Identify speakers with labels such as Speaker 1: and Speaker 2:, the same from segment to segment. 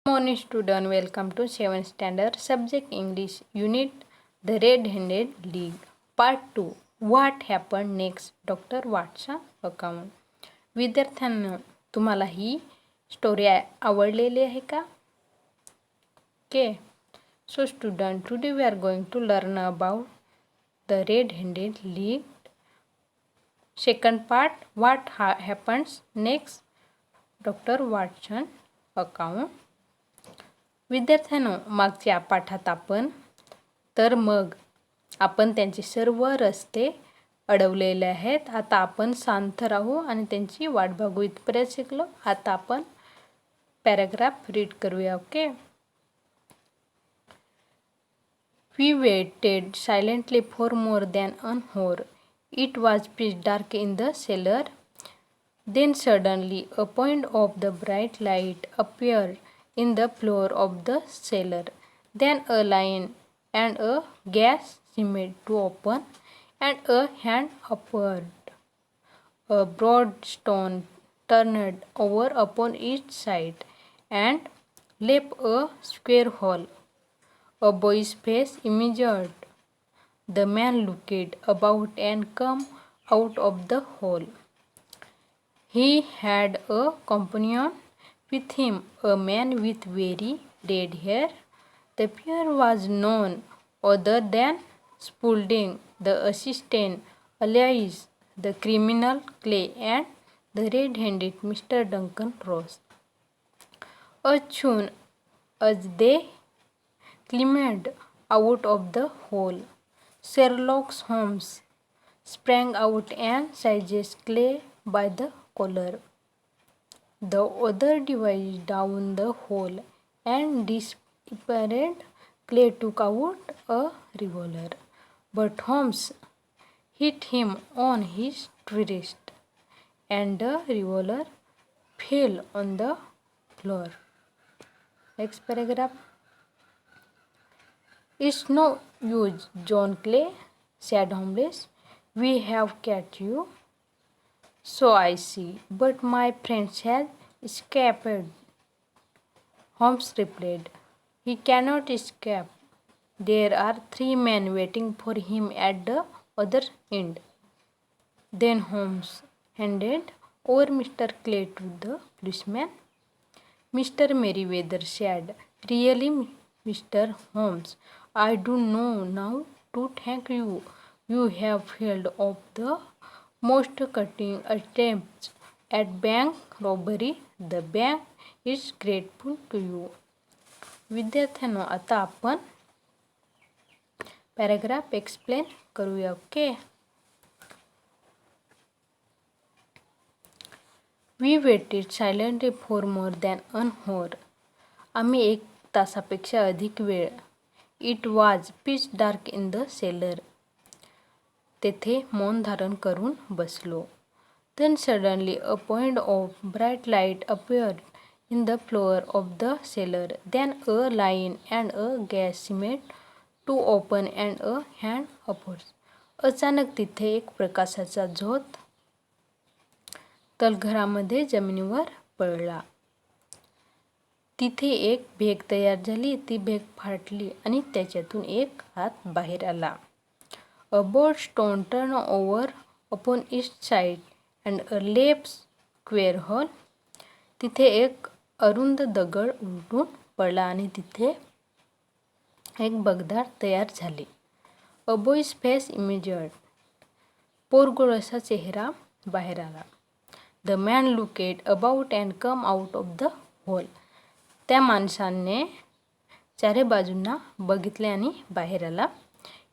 Speaker 1: Morning student, welcome to 7th standard subject English unit The Red-Handed League Part 2 What happened next Dr. Watson account. विद्यार्थ्यांना तुम्हाला ही story आवडलेली आहे का? Okay, so student, today we are going to learn about The Red-Handed League. Second part, what happens next Dr. Watson account. विद्यार्थ्यांनो, मागच्या पाठात आपण त्यांचे सर्व रस्ते अडवलेले आहेत. आता आपण शांत राहू आणि त्यांची वाट बघू इथपर्यंत शिकलो. आता आपण पॅराग्राफ रीड करूया. Okay. We waited silently for more than an hour. It was pitch dark in the cellar. Then suddenly a point of the bright light appeared in the floor of the cellar. Then a lion and a gas seemed to open, and a hand appeared. A broad stone turned over upon its side and left a square hole. A boy's face emerged. The man looked about and came out of the hole. He had a companion with him, a man with very red hair. The pair was none other than Spaulding, the assistant, alias the criminal Clay, and the red-handed Mr. Duncan Ross. As soon as they climbed out of the hole, Sherlock Holmes sprang out and seized Clay by the collar. The other dived down the hole and disappeared. Clay took out a revolver, but Holmes hit him on his wrist, and the revolver fell on the floor. Next paragraph. It's no use, John Clay, said Holmes. We have caught you. So I see, but my friend has escaped. Holmes replied. He cannot escape. There are 3 men waiting for him at the other end. Then Holmes handed over Mr. Clay to the policeman. Mr. Merriweather said, Really, Mr. Holmes, I do know now to thank you. You have failed of the most cutting attempts at bank robbery. The bank is grateful to you. विद्यार्थ्यांनो, आता आपण paragraph explain करूया. Okay. We waited silently for more than an hour. आम्ही 1 तासापेक्षा अधिक वेळ. It was pitch dark in the cellar. तेथे मौन धारण करून बसलो. Then suddenly a point of bright light appeared in the floor of the cellar. Then a lion and a gas seemed to open and a hand appeared. अचानक तिथे एक प्रकाशाचा झोत तलघरामध्ये जमिनीवर पडला. तिथे एक भेग तयार झाली. ती भेग फाटली आणि त्याच्यातून एक हात बाहेर आला. A broad stone turned over upon its side and a left square hole. तिथे एक अरुंद दगड उलटून पडला आणि तिथे एक भगदाड तयार झाली. A boy's face emerged. पोरगोळाचा चेहरा बाहेर आला. The man looked about and came out of the hole. त्या माणसाने चारी बाजूंना बघितले आणि बाहेर आला.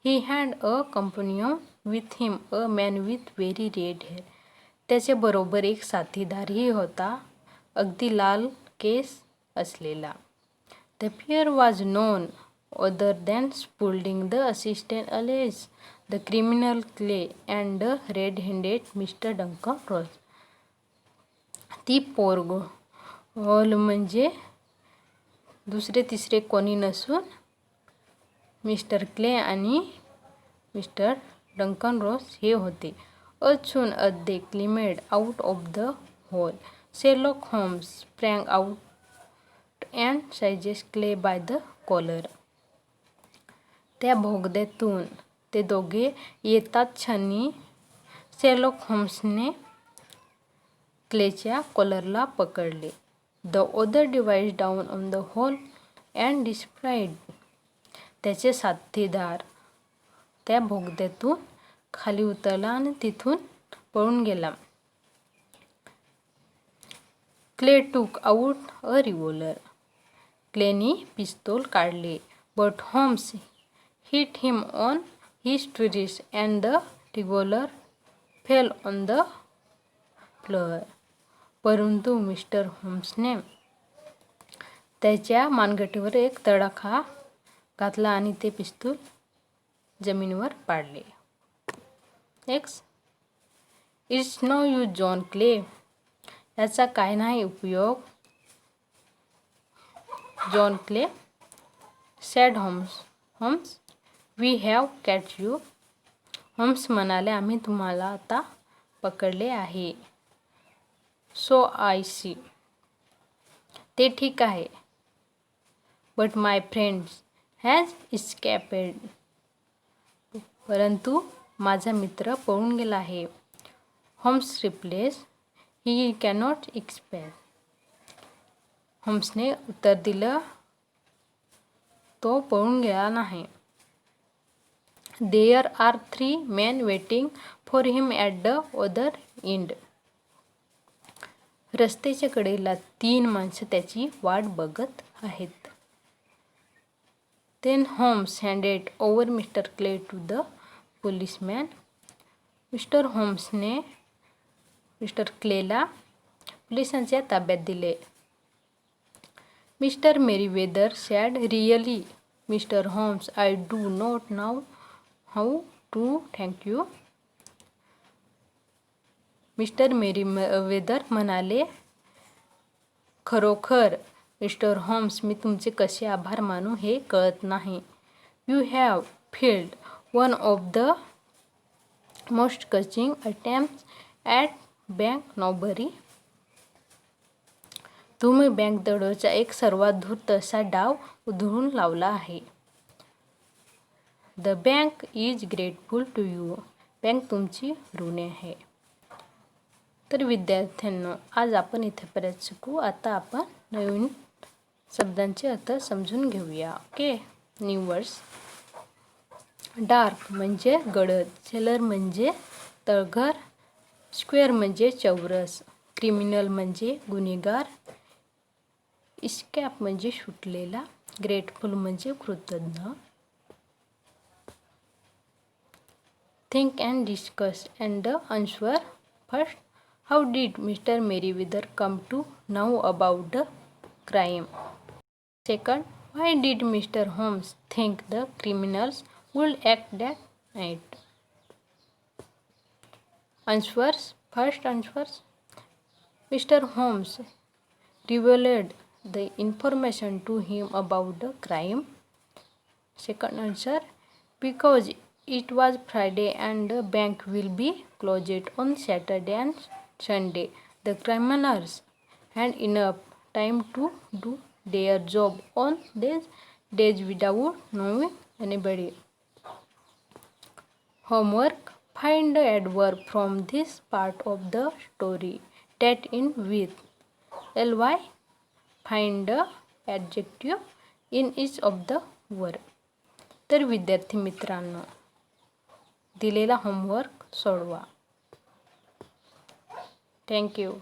Speaker 1: He had a companion with him, a man with very red hair. त्याच्याबरोबर एक साथीदारही होता, अगदी लाल केस असलेला. The pair was none other than Spaulding, the assistant, alias the criminal Clay, and the red-handed Mr. Duncan Ross. ती पोरगोळ म्हणजे दुसरे तिसरे कोणी नसून मिस्टर क्ले आणि मिस्टर डंकन रॉस हे होते. As soon as they climbed out of the hole, Sherlock Holmes sprang out and seizes Clay by the collar. त्या बोगद्यातून ते दोघे येताच क्षणी शेरलॉक होम्सने क्लेच्या कॉलरला पकडले. The other dived down on the hole and disappeared. त्याचे साथीदार त्या बोगद्यातून खाली उतरला आणि तिथून पळून गेला. Clay took out a revolver. क्लेनी पिस्तूल काढले. But Holmes hit him on his wrist and the revolver fell on the floor. परंतु मिस्टर होम्सने त्याच्या मानगटीवर एक तडाखा घातला आणि ते पिस्तूल जमिनीवर पाडले. Next. It's no use John Clay. याचा काय नाही उपयोग John Clay. Said Holmes we have catch you. Holmes म्हणाले, आम्ही तुम्हाला आता पकडले आहे. So I see. ते ठीक आहे. But my friends has escaped. परंतु माझा मित्र पळून गेला आहे. Holmes replied he cannot expel. होम्सने उत्तर दिलं, तो पळून गेला नाही. There are 3 men waiting for him at the other end. रस्त्याच्या कडेला 3 माणसं त्याची वाट बघत आहेत. Then Holmes handed over Mr. Clay to the policeman. Mister होम्सने मिस्टर क्लेला पोलिसांच्या ताब्यात दिले. Mister Merryweather said, really mister Holmes, I do not know how to thank you. Mister Merryweather म्हणाले, खरोखर मिस्टर होम्स, मी तुमचे कसे आभार मानू हे कळत नाही. You have failed one of the most cunning attempts at bank robbery. तुम्ही बँक दरोड्याचा एक सर्वात धूर्त असा डाव उधळून लावला आहे. The bank is grateful to you. Bank तुमची ऋणी आहे. तर विद्यार्थ्यांनो, आज आपण इथेपर्यंत शिकू. आता आपण नवीन शब्दांचे अर्थ समजून घेऊया. ओके. New words. डार्क म्हणजे गडद. सेलर म्हणजे तळघर. स्क्वेअर म्हणजे चौरस. क्रिमिनल म्हणजे गुन्हेगार. इस्कॅप म्हणजे सुटलेला. ग्रेटफुल म्हणजे कृतज्ञ. Think and discuss and the answer. First, how did Mr. Merriweather come to know about the crime? Second, why did Mr. Holmes think the criminals would act that night? Answers. First answers. Mr. Holmes revealed the information to him about the crime. Second answer, because it was Friday and the bank will be closed on Saturday and Sunday, the criminals had enough time to do their job on these days without knowing anybody. Homework. Find the adverb from this part of the story that end with ly. Find the adjective in each of the word. तर विद्यार्थी मित्रांनो, दिलेला homework सोडवा. Thank you.